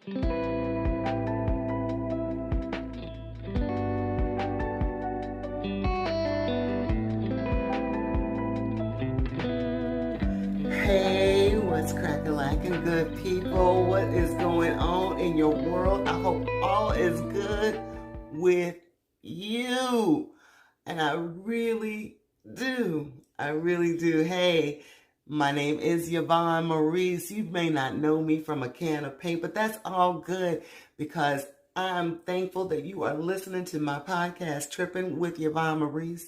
Hey, what's crackalacking, good people? What is going on in your world? I hope all is good with you. And I really do. I really do. Hey, my name is Yvonne Maurice. You may not know me from a can of paint, but that's all good because I'm thankful that you are listening to my podcast, Trippin with Yvonne Maurice.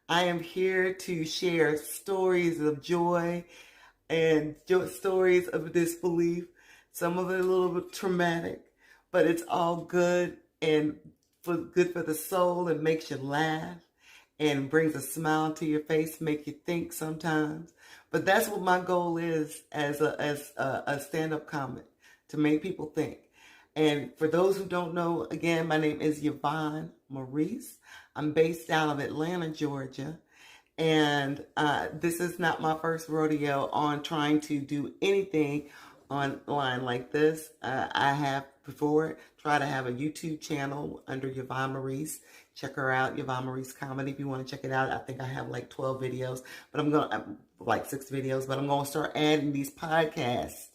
I am here to share stories of joy and stories of disbelief. Some of it a little bit traumatic, but it's all good and good for the soul and makes you laugh and brings a smile to your face, make you think sometimes. But that's what my goal is as a stand-up comic, to make people think. And for those who don't know, again, my name is Yvonne Maurice. I'm based out of Atlanta, Georgia. And this is not my first rodeo on trying to do anything online like this. I have before tried to have a YouTube channel under Yvonne Maurice. Check her out, Yvonne Maurice Comedy, if you want to check it out. I think I have like 12 videos, but like 6 videos, but I'm going to start adding these podcast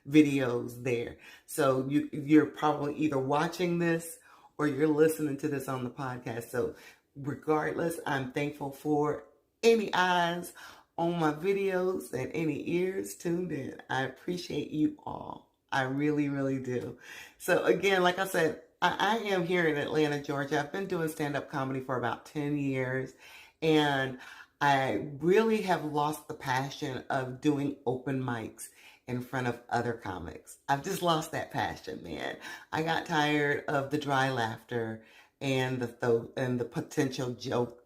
videos there. So you're probably either watching this or you're listening to this on the podcast. So regardless, I'm thankful for any eyes on my videos and any ears tuned in. I appreciate you all. I really, really do. So again, like I said, I am here in Atlanta, Georgia. I've been doing stand-up comedy for about 10 years, and I really have lost the passion of doing open mics in front of other comics. I've just lost that passion, man. I got tired of the dry laughter and the potential joke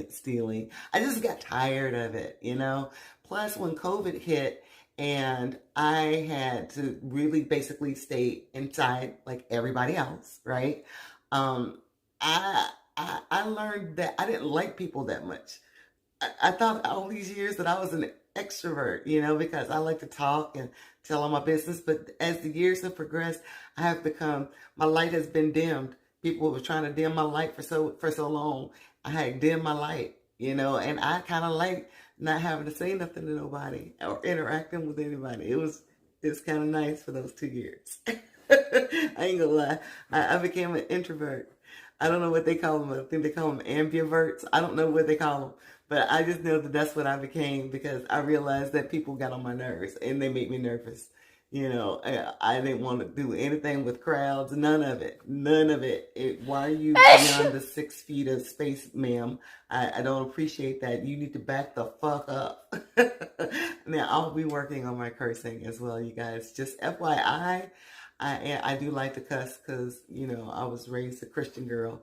stealing. I just got tired of it, you know. Plus, when COVID hit and I had to really basically stay inside like everybody else, right? I learned that I didn't like people that much. I thought all these years that I was an extrovert, you know, because I like to talk and tell all my business. But as the years have progressed, my light has been dimmed. People were trying to dim my light for so long. I had dimmed my light, you know, and I kind of like not having to say nothing to nobody or interacting with anybody. It's kind of nice for those 2 years. I ain't gonna lie. I became an introvert. I don't know what they call them. I think they call them ambiverts. I don't know what they call them. But I just know that that's what I became because I realized that people got on my nerves and they made me nervous. You know, I didn't want to do anything with crowds. None of it. None of it. Why are you beyond the 6 feet of space, ma'am? I don't appreciate that. You need to back the fuck up. Now, I'll be working on my cursing as well, you guys. Just FYI, I do like to cuss because, you know, I was raised a Christian girl.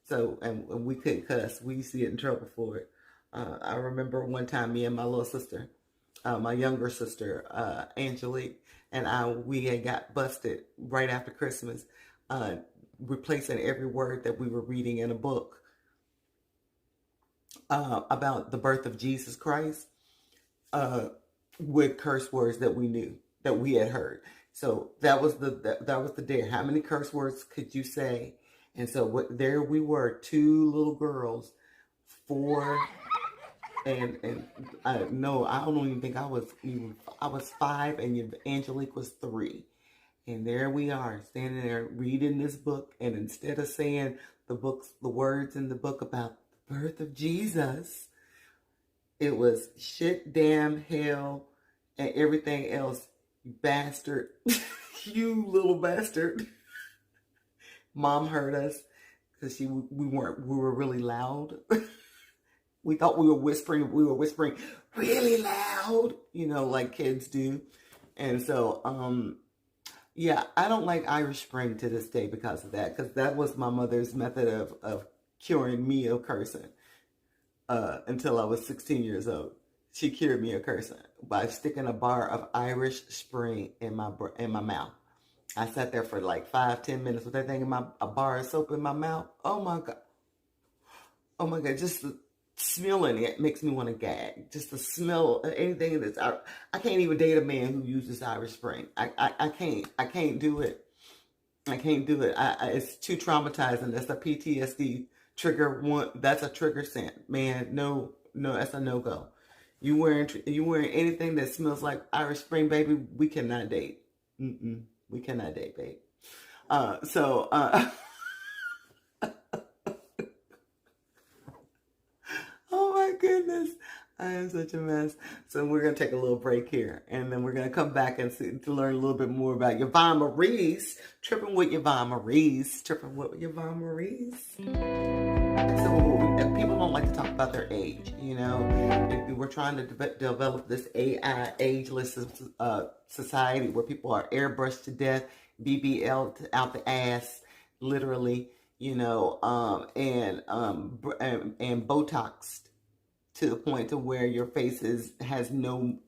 So, and we couldn't cuss. We used to get in trouble for it. I remember one time me and my little sister, my younger sister, Angelique, and we had got busted right after Christmas, replacing every word that we were reading in a book about the birth of Jesus Christ with curse words that we knew, that we had heard. So that was the dare. How many curse words could you say? And so there we were, 2 little girls, 4. And I don't even think I was 5 and Angelique was 3. And there we are standing there reading this book. And instead of saying the words in the book about the birth of Jesus, it was shit, damn, hell, and everything else. You bastard. You little bastard. Mom heard us because we were really loud. We thought we were whispering really loud, you know, like kids do. And so, yeah, I don't like Irish Spring to this day because of that, because that was my mother's method of curing me of cursing until I was 16 years old. She cured me of cursing by sticking a bar of Irish Spring in my mouth. I sat there for like 5-10 minutes with that thing a bar of soap in my mouth. Oh my God, just smelling it makes me want to gag. Just the smell of anything I can't even date a man who uses Irish Spring. I can't do it. I can't do it. It's too traumatizing. That's a PTSD trigger one. That's a trigger scent, man. No, no, that's a no go. You wearing anything that smells like Irish Spring, baby? We cannot date. We cannot date, babe. So oh my goodness. I am such a mess. So we're going to take a little break here. And then we're going to come back and to learn a little bit more about Yvonne Maurice. Tripping with Yvonne Maurice. Tripping with Yvonne Maurice. So people don't like to talk about their age. You know, we're trying to develop this AI ageless society where people are airbrushed to death, BBL out the ass, literally, you know, and Botoxed to the point to where your face has no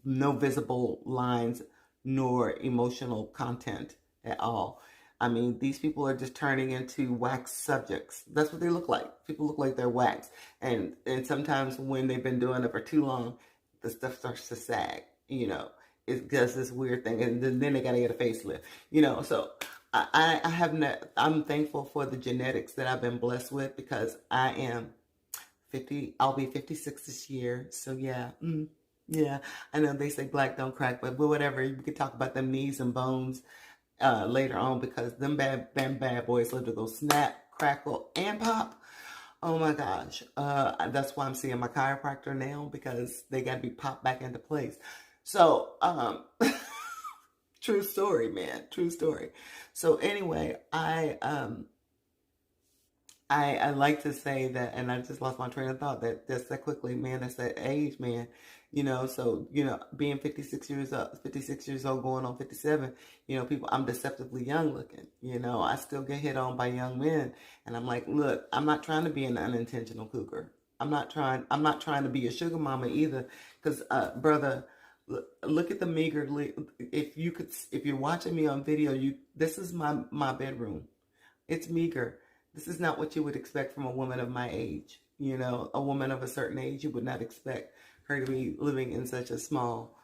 visible lines nor emotional content at all. I mean, these people are just turning into wax subjects. That's what they look like. People look like they're wax. And sometimes when they've been doing it for too long, the stuff starts to sag, you know. It does this weird thing, and then they gotta get a facelift, you know. So I'm thankful for the genetics that I've been blessed with, because I am 50, I'll be 56 this year. So yeah, yeah. I know they say black don't crack, but whatever. We could talk about them knees and bones later on, because them bad boys live to go snap, crackle, and pop. Oh my gosh. That's why I'm seeing my chiropractor now, because they got to be popped back into place. So, true story, man. True story. So anyway, I like to say that, and I just lost my train of thought, that just that quickly, man, that's that age, man. You know, so, you know, being 56 years old, going on 57, you know, people, I'm deceptively young looking. You know, I still get hit on by young men. And I'm like, look, I'm not trying to be an unintentional cougar. I'm not trying to be a sugar mama either. Because, brother, look at the meager, if you're watching me on video, this is my bedroom. It's meager. This is not what you would expect from a woman of my age. You know, a woman of a certain age, you would not expect her to be living in such a small,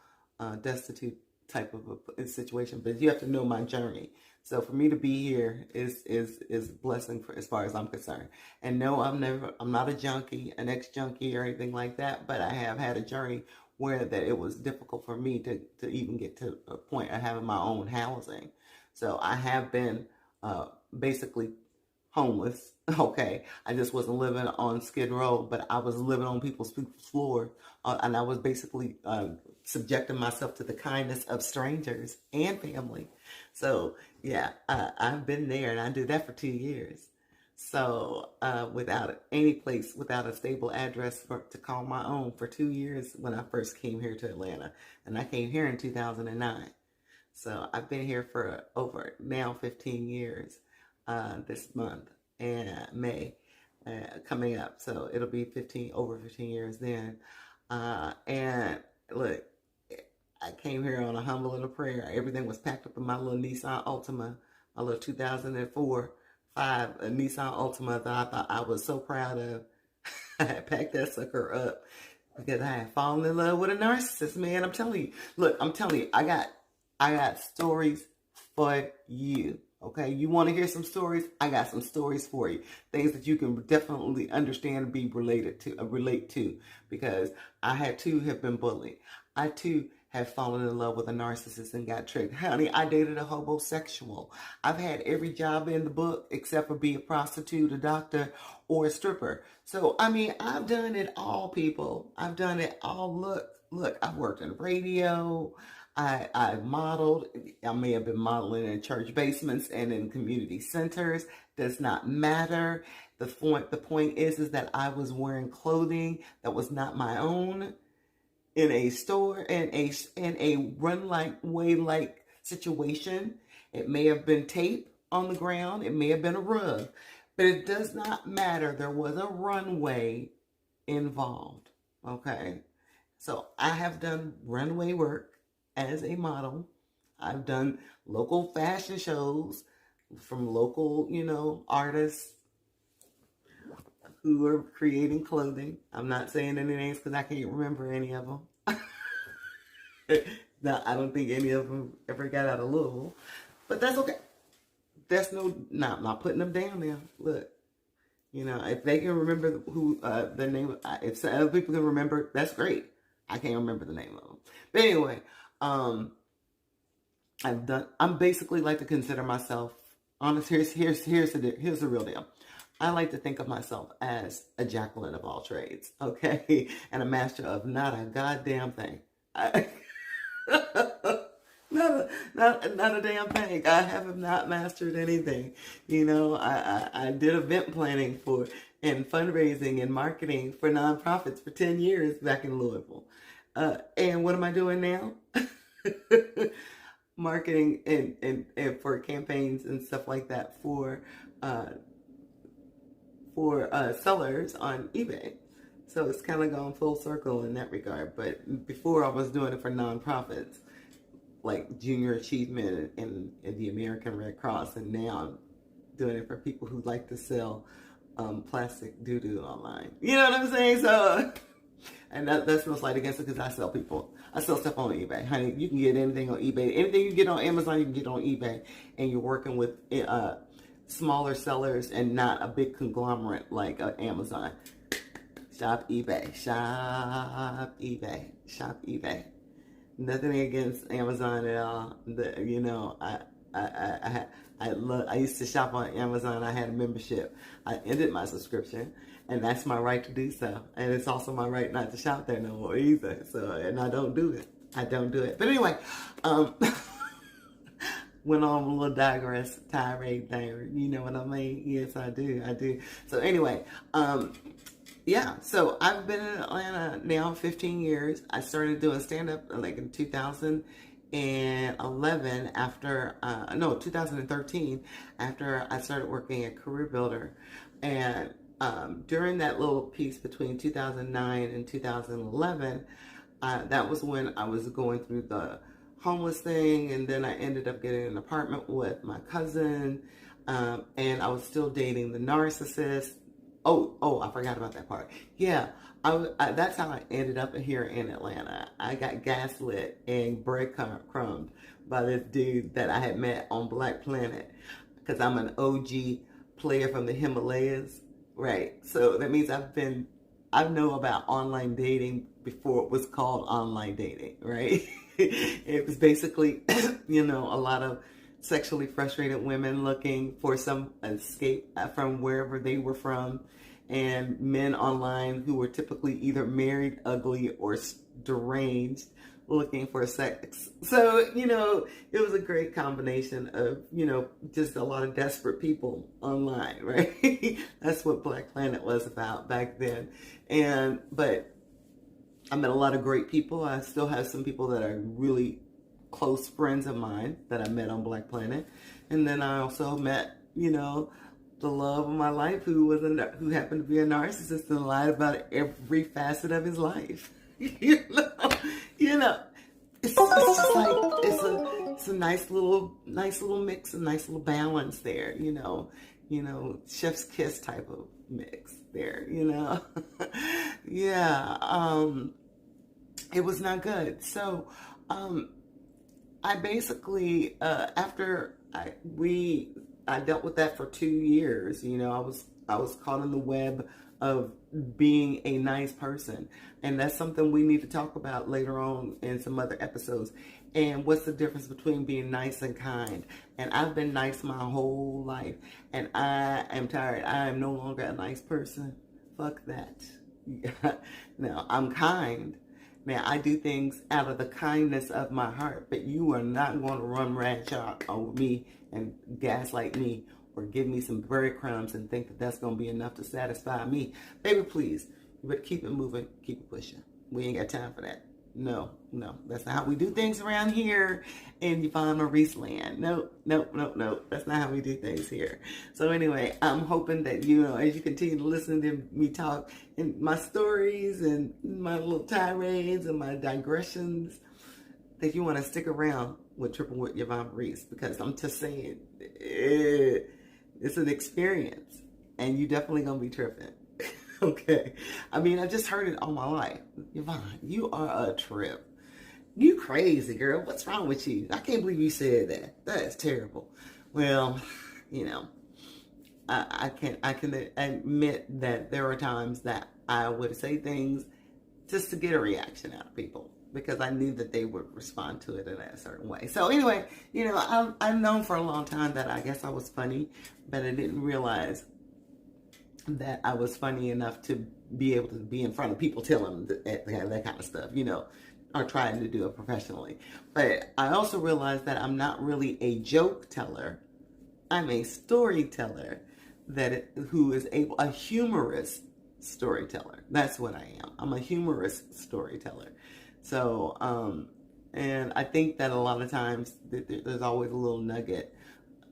destitute type of a situation. But you have to know my journey. So for me to be here is a blessing as far as I'm concerned. And no, I'm not a junkie, an ex-junkie or anything like that. But I have had a journey where that it was difficult for me to even get to a point of having my own housing. So I have been basically homeless. Okay, I just wasn't living on Skid Row, but I was living on people's floor, and I was basically subjecting myself to the kindness of strangers and family. So yeah, I've been there, and I did that for 2 years. So without any place, without a stable address to call my own for 2 years when I first came here to Atlanta, and I came here in 2009. So I've been here for over now 15 years. This month and May coming up, so it'll be over 15 years then. And look, I came here on a humble and a prayer. Everything was packed up in my little Nissan Altima, my little 2004 5 Nissan Altima that I thought I was so proud of. I had packed that sucker up because I had fallen in love with a narcissist, man. I'm telling you. Look, I'm telling you, I got stories for you. Okay, you want to hear some stories? I got some stories for you. Things that you can definitely understand and be relate to, because I too have been bullied. I too have fallen in love with a narcissist and got tricked. Honey, I dated a homosexual. I've had every job in the book except for be a prostitute, a doctor, or a stripper. So, I mean, I've done it all, people. I've done it all. Look, I've worked in radio. I modeled. I may have been modeling in church basements and in community centers. Does not matter. The point is that I was wearing clothing that was not my own in a store, in a runway situation. It may have been tape on the ground. It may have been a rug, but it does not matter. There was a runway involved. Okay, so I have done runway work as a model. I've done local fashion shows from local, artists who are creating clothing. I'm not saying any names because I can't remember any of them. No, I don't think any of them ever got out of Louisville, but that's okay. That's I'm not putting them down now. Look, you know, if they can remember who the name, if other people can remember, that's great. I can't remember the name of them. But anyway, I'm basically like to consider myself honest. Here's the real deal. I like to think of myself as a Jacqueline of all trades, okay, and a master of not a goddamn thing. Not a damn thing. I have not mastered anything. You know, I did event planning and fundraising and marketing for nonprofits for 10 years back in Louisville. And what am I doing now? Marketing and for campaigns and stuff like that for sellers on eBay. So it's kind of gone full circle in that regard. But before I was doing it for nonprofits, like Junior Achievement and the American Red Cross, and now I'm doing it for people who like to sell plastic doo-doo online. You know what I'm saying? So, and that's no slight against it, because I sell stuff on eBay. Honey, you can get anything on eBay. Anything you get on Amazon, you can get on eBay. And you're working with smaller sellers and not a big conglomerate like Amazon. Shop eBay. Shop eBay. Shop eBay. Nothing against Amazon at all. You know, I used to shop on Amazon. I had a membership. I ended my subscription, and that's my right to do so. And it's also my right not to shop there no more either. So, and I don't do it. But anyway, went on a little tirade there. You know what I mean? Yes, I do. So anyway, yeah, so I've been in Atlanta now 15 years. I started doing stand-up like in 2011 2013 after I started working at Career Builder. And during that little piece between 2009 and 2011, that was when I was going through the homeless thing, and then I ended up getting an apartment with my cousin, and I was still dating the narcissist. Oh, I forgot about that part. Yeah, that's how I ended up here in Atlanta. I got gaslit and breadcrumbed by this dude that I had met on Black Planet, because I'm an OG player from the Himalayas, right? So that means I know about online dating before it was called online dating, right? It was basically, you know, a lot of sexually frustrated women looking for some escape from wherever they were from, and men online who were typically either married, ugly, or deranged looking for sex. So, you know, it was a great combination of, you know, just a lot of desperate people online, right? That's what Black Planet was about back then. But I met a lot of great people. I still have some people that are really close friends of mine that I met on Black Planet. And then I also met, you know, the love of my life who happened to be a narcissist and lied about every facet of his life. you know, it's just like it's a nice little mix, a nice little balance there. You know, chef's kiss type of mix there. You know, yeah. It was not good. So, I basically after I dealt with that for 2 years. You know, I was caught in the web of being a nice person. And that's something we need to talk about later on in some other episodes. And what's the difference between being nice and kind? And I've been nice my whole life. And I am tired. I am no longer a nice person. Fuck that. No, I'm kind. Now, I do things out of the kindness of my heart. But you are not going to run ratchet on me and gaslight me or give me some breadcrumbs and think that that's going to be enough to satisfy me. Baby, please, you better keep it moving, keep it pushing. We ain't got time for that. No, that's not how we do things around here in Yvonne Maurice land. No, that's not how we do things here. So anyway, I'm hoping that, you know, as you continue to listen to me talk and my stories and my little tirades and my digressions, that you want to stick around with Trippin with Yvonne Maurice, because I'm just saying, it's an experience, and you definitely gonna be tripping. Okay, I mean, I just heard it all my life. Yvonne, you are a trip. You crazy, girl. What's wrong with you? I can't believe you said that. That is terrible. Well, you know, I can admit that there are times that I would say things just to get a reaction out of people because I knew that they would respond to it in a certain way. So anyway, you know, I've known for a long time that I guess I was funny, but I didn't realize that I was funny enough to be able to be in front of people telling them that kind of stuff, you know, or trying to do it professionally. But I also realized that I'm not really a joke teller. I'm a storyteller who is a humorous storyteller. That's what I am. I'm a humorous storyteller. So, and I think that a lot of times there's always a little nugget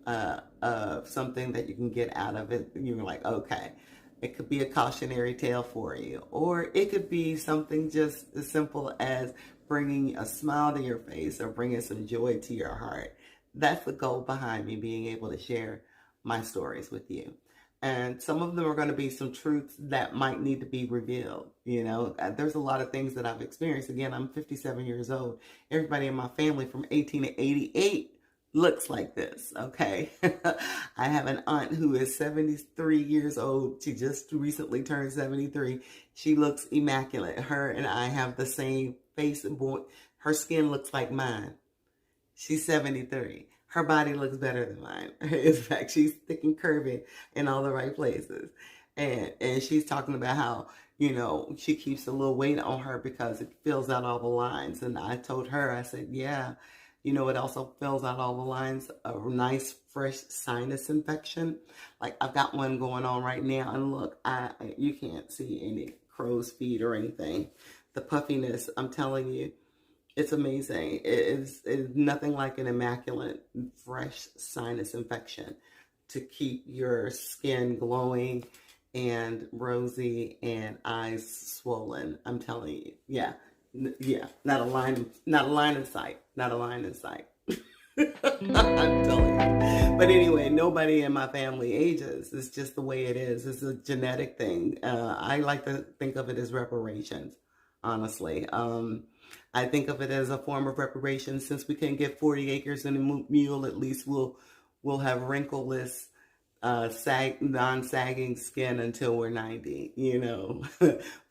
of something that you can get out of it. You're like, okay, it could be a cautionary tale for you, or it could be something just as simple as bringing a smile to your face or bringing some joy to your heart. That's the goal behind me being able to share my stories with you. And some of them are going to be some truths that might need to be revealed. You know, there's a lot of things that I've experienced. Again, I'm 57 years old. Everybody in my family from 1888 looks like this, okay? I have an aunt who is 73 years old. She just recently turned 73. She looks immaculate. Her and I have the same face and her skin looks like mine. She's 73. Her body looks better than mine. In fact, she's thick and curvy in all the right places. And she's talking about how, you know, she keeps a little weight on her because it fills out all the lines. And I told her, I said, yeah, you know, it also fills out all the lines. A nice, fresh sinus infection. Like I've got one going on right now. And look, you can't see any crow's feet or anything. The puffiness, I'm telling you. It's amazing. It's nothing like an immaculate, fresh sinus infection to keep your skin glowing and rosy and eyes swollen. I'm telling you. Yeah. Yeah. Not a line in sight. Not a line in sight. I'm telling you. But anyway, nobody in my family ages. It's just the way it is. It's a genetic thing. I like to think of it as reparations, honestly. I think of it as a form of reparation. Since we can't get 40 acres and a mule, at least we'll have wrinkleless, non-sagging skin until we're 90. You know,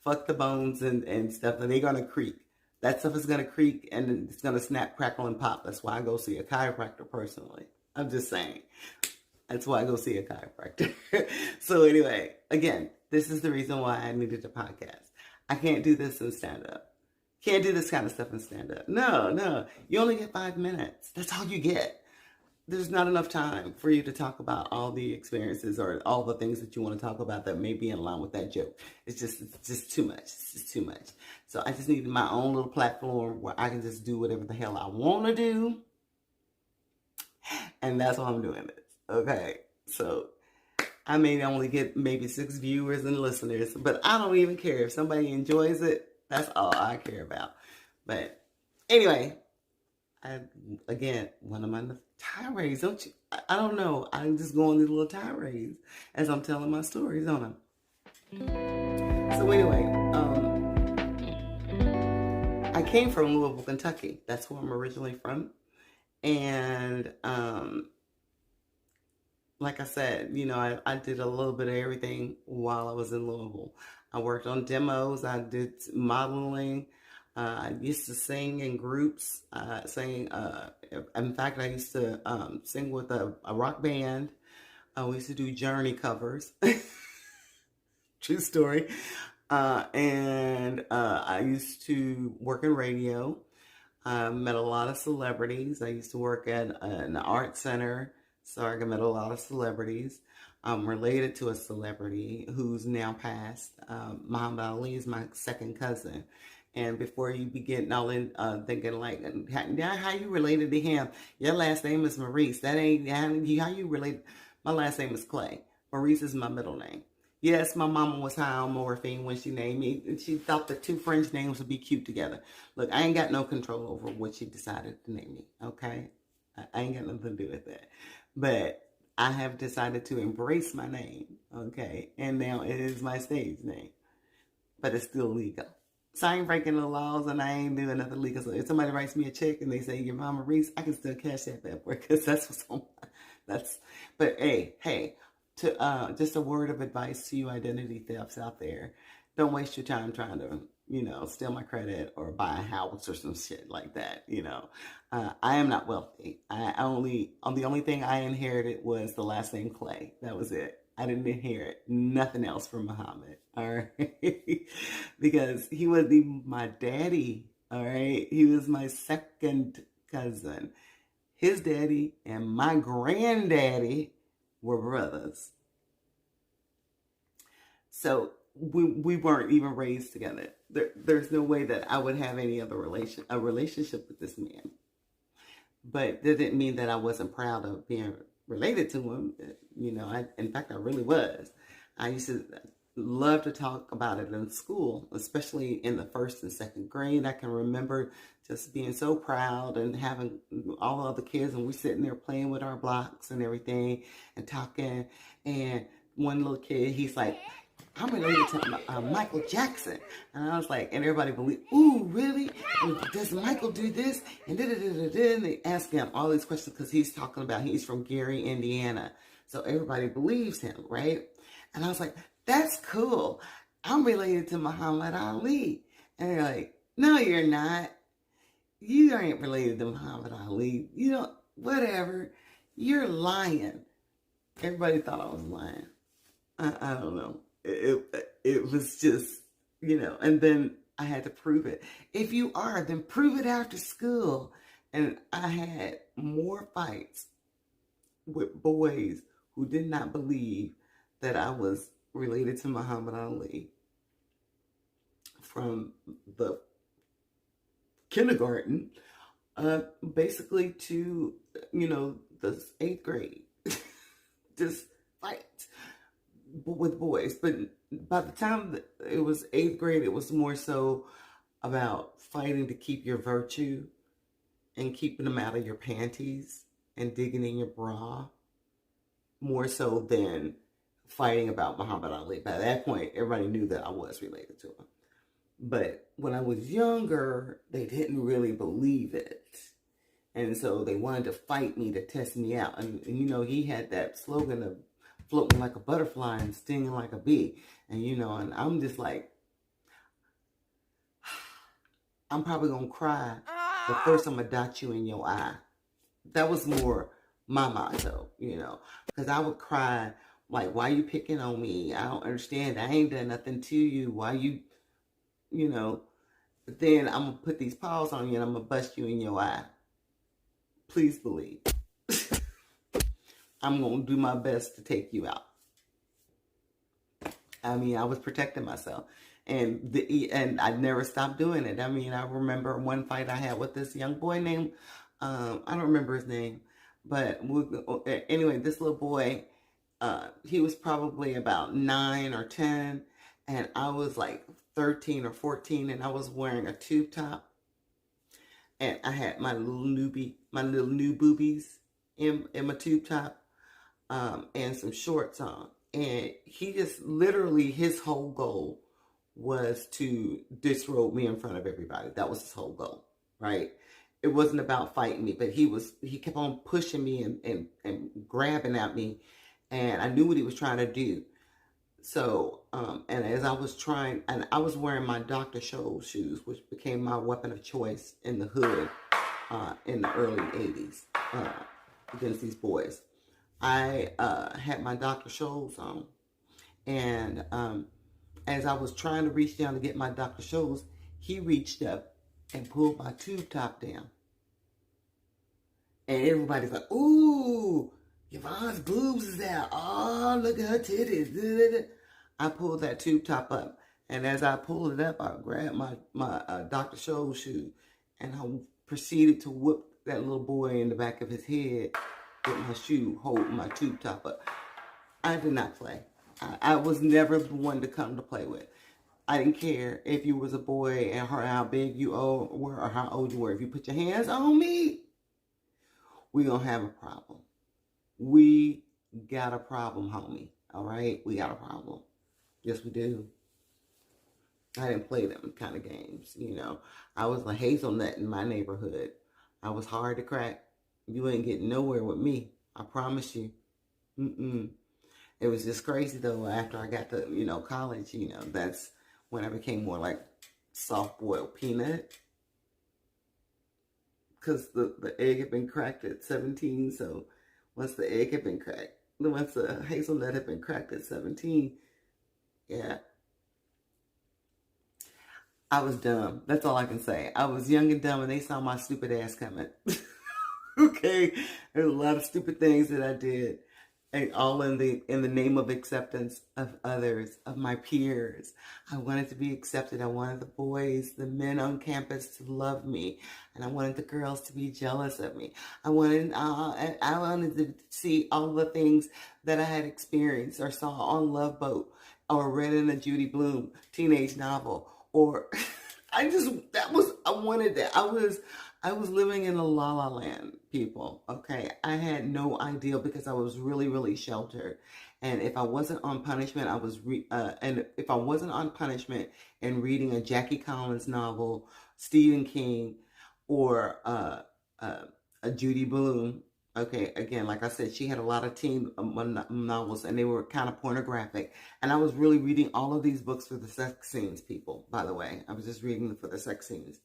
fuck the bones and stuff, and they're gonna creak. That stuff is gonna creak and it's gonna snap, crackle, and pop. That's why I go see a chiropractor personally. I'm just saying. That's why I go see a chiropractor. So anyway, again, this is the reason why I needed a podcast. I can't do this in stand-up. Can't do this kind of stuff in stand-up. No. You only get 5 minutes. That's all you get. There's not enough time for you to talk about all the experiences or all the things that you want to talk about that may be in line with that joke. It's just too much. It's just too much. So I just need my own little platform where I can just do whatever the hell I want to do. And that's why I'm doing this. Okay. So I may only get maybe 6 viewers and listeners, but I don't even care. If somebody enjoys it, that's all I care about. But anyway, when I'm on the tirades, don't you? I don't know. I'm just going these little tirades as I'm telling my stories, don't I? So anyway, I came from Louisville, Kentucky. That's where I'm originally from. And like I said, you know, I did a little bit of everything while I was in Louisville. I worked on demos. I did modeling. I used to sing in groups. In fact, I used to sing with a rock band. We used to do Journey covers. True story. And I used to work in radio. Met a lot of celebrities. I used to work at an art center. So I met a lot of celebrities. I'm related to a celebrity who's now passed. Muhammad Ali is my second cousin. And before you be getting all in thinking like, how you related to him? Your last name is Maurice. That ain't how you related. My last name is Clay. Maurice is my middle name. Yes, my mama was high on morphine when she named me. She thought the 2 French names would be cute together. Look, I ain't got no control over what she decided to name me, okay? I ain't got nothing to do with that. But I have decided to embrace my name, okay? And now it is my stage name. But it's still legal. So I ain't breaking the laws and I ain't doing nothing legal. So if somebody writes me a check and they say, Yvonne Maurice, I can still cash that bad boy because that's what's on That's, but hey, to just a word of advice to you identity thefts out there. Don't waste your time trying to, steal my credit or buy a house or some shit like that. I am not wealthy. The only thing I inherited was the last name Clay. That was it. I didn't inherit nothing else from Muhammad. All right. Because he wasn't even my daddy. All right. He was my second cousin. His daddy and my granddaddy were brothers. So we weren't even raised together. There's no way that I would have any other relationship with this man. But that didn't mean that I wasn't proud of being related to him. In fact, I really was. I used to love to talk about it in school, especially in the first and second grade. I can remember just being so proud and having all the other kids, and we're sitting there playing with our blocks and everything and talking. And one little kid, he's like, I'm related to Michael Jackson. And I was like, and everybody believed, ooh, really? Does Michael do this? And and they ask him all these questions because he's talking about he's from Gary, Indiana. So everybody believes him, right? And I was like, that's cool. I'm related to Muhammad Ali. And they're like, no, you're not. You ain't related to Muhammad Ali. You don't, whatever. You're lying. Everybody thought I was lying. I don't know. It was just, and then I had to prove it. If you are, then prove it after school. And I had more fights with boys who did not believe that I was related to Muhammad Ali from the kindergarten, basically to, the 8th grade. Just fights with boys. But by the time it was 8th grade, it was more so about fighting to keep your virtue and keeping them out of your panties and digging in your bra, more so than fighting about Muhammad Ali. By that point, everybody knew that I was related to him. But when I was younger, they didn't really believe it. And so they wanted to fight me to test me out. And he had that slogan of floating like a butterfly and stinging like a bee. And, and I'm just like, I'm probably going to cry, but first I'm going to dot you in your eye. That was more my motto, because I would cry like, why you picking on me? I don't understand. I ain't done nothing to you. Why you, but then I'm going to put these paws on you and I'm going to bust you in your eye. Please believe. I'm going to do my best to take you out. I mean, I was protecting myself. And I never stopped doing it. I mean, I remember one fight I had with this young boy named, I don't remember his name. But anyway, this little boy, he was probably about 9 or 10. And I was like 13 or 14. And I was wearing a tube top. And I had my little new boobies in my tube top. And some shorts on. And he just literally, his whole goal was to disrobe me in front of everybody. That was his whole goal, right? It wasn't about fighting me, but he kept on pushing me and grabbing at me. And I knew what he was trying to do. So, and as I was trying, and I was wearing my Dr. Scholl's shoes, which became my weapon of choice in the hood in the early 80s against these boys. I had my Dr. Scholl's on, and as I was trying to reach down to get my Dr. Scholl's, he reached up and pulled my tube top down. And everybody's like, ooh, Yvonne's boobs is out. Oh, look at her titties. I pulled that tube top up, and as I pulled it up, I grabbed my Dr. Scholl's shoe, and I proceeded to whoop that little boy in the back of his head with my shoe holding my tube top up. I did not play. I was never the one to come to play with. I didn't care if you was a boy and how big you were or how old you were. If you put your hands on me, we're going to have a problem. We got a problem, homie. All right? We got a problem. Yes, we do. I didn't play them kind of games, I was a hazelnut in my neighborhood. I was hard to crack. You ain't getting nowhere with me. I promise you. Mm-mm. It was just crazy though. After I got to, college, that's when I became more like soft boiled peanut. Because the egg had been cracked at 17. So once the egg had been cracked, once the hazelnut had been cracked at 17, yeah, I was dumb. That's all I can say. I was young and dumb, and they saw my stupid ass coming. Okay, there's a lot of stupid things that I did, and all in the name of acceptance of others, of my peers. I wanted to be accepted. I wanted the boys, the men on campus to love me, and I wanted the girls to be jealous of me. I wanted to see all the things that I had experienced or saw on Love Boat or read in a Judy Blume teenage novel, or I wanted that. I was living in a la la land, people. Okay. I had no idea because I was really, really sheltered. And if I wasn't on punishment, and if I wasn't on punishment and reading a Jackie Collins novel, Stephen King, or a Judy Blume. Okay, again, like I said, she had a lot of teen novels, and they were kind of pornographic. And I was really reading all of these books for the sex scenes, people. By the way, I was just reading them for the sex scenes.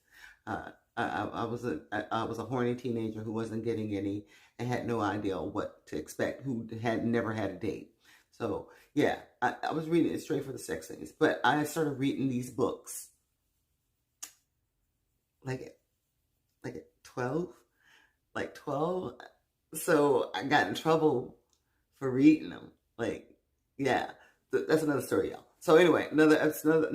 I was a horny teenager who wasn't getting any and had no idea what to expect, who had never had a date. So yeah, I was reading it straight for the sex scenes. But I started reading these books like at 12, like 12. So I got in trouble for reading them. Like, yeah, that's another story, y'all. So anyway, another episode.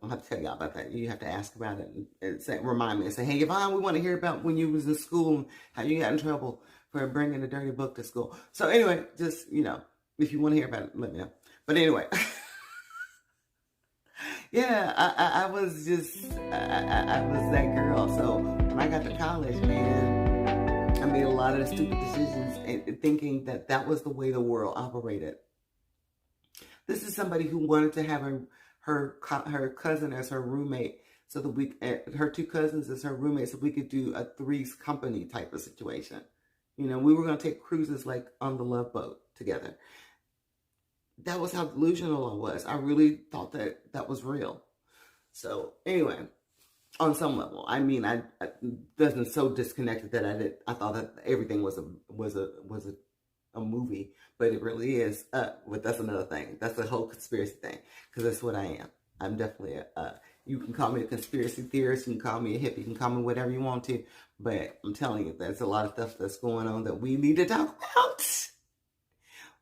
I'll have to tell y'all about that. You have to ask about it and remind me and say, hey, Yvonne, we want to hear about when you was in school and how you got in trouble for bringing a dirty book to school. So anyway, just, if you want to hear about it, let me know. But anyway, yeah, I was that girl. So when I got to college, man, I made a lot of stupid decisions and thinking that was the way the world operated. This is somebody who wanted to have her cousin as her roommate, so that her two cousins as her roommate, so we could do a Three's Company type of situation. We were going to take cruises like on the Love Boat together. That was how delusional I was. I really thought that was real. So anyway, on some level, I mean, I wasn't so disconnected that I thought that everything was a movie, but it really is. But that's another thing. That's the whole conspiracy thing, because that's what I am. I'm definitely you can call me a conspiracy theorist, you can call me a hippie, you can call me whatever you want to, but I'm telling you, there's a lot of stuff that's going on that we need to talk about.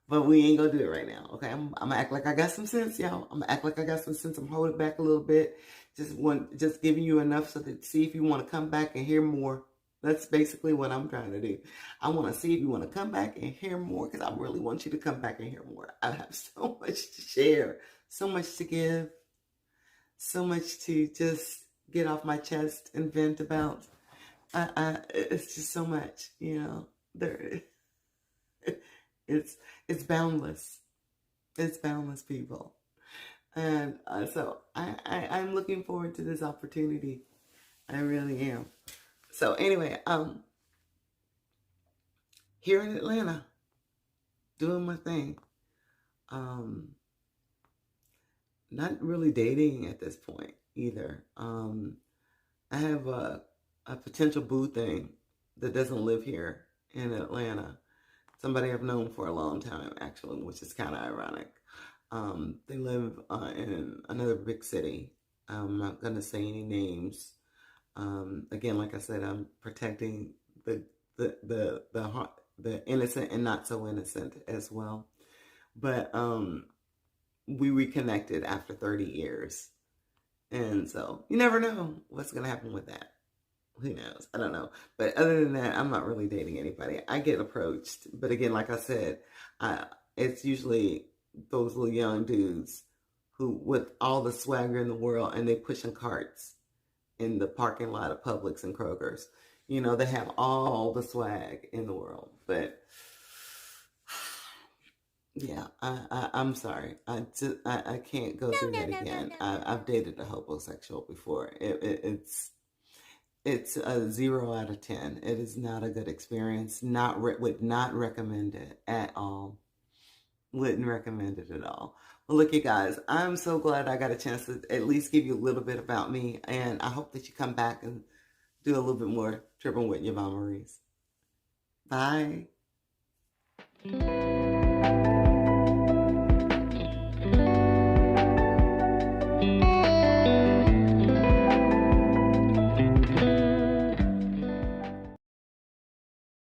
But we ain't gonna do it right now, okay? I'm gonna act like I got some sense, y'all. I'm gonna act like I got some sense. I'm holding back a little bit. Just giving you enough so that see if you want to come back and hear more. That's basically what I'm trying to do. I want to see if you want to come back and hear more, because I really want you to come back and hear more. I have so much to share, so much to give, so much to just get off my chest and vent about. It's just so much, There, it's boundless. It's boundless, people. And so I'm looking forward to this opportunity. I really am. So anyway, here in Atlanta, doing my thing. Not really dating at this point either. I have a potential boo thing that doesn't live here in Atlanta. Somebody I've known for a long time, actually, which is kind of ironic. They live in another big city. I'm not going to say any names. Again, like I said, I'm protecting the innocent and not so innocent as well. But we reconnected after 30 years. And so you never know what's going to happen with that. Who knows? I don't know. But other than that, I'm not really dating anybody. I get approached. But again, like I said, it's usually those little young dudes who, with all the swagger in the world, and they pushing carts in the parking lot of Publix and Kroger's. They have all the swag in the world. But yeah, I'm sorry. I can't go through that again. I've dated a homosexual before. It's it's a 0 out of 10. It is not a good experience. Would not recommend it at all. Wouldn't recommend it at all. Well, look, you guys, I'm so glad I got a chance to at least give you a little bit about me, and I hope that you come back and do a little bit more Trippin with Yvonne Maurice. Bye.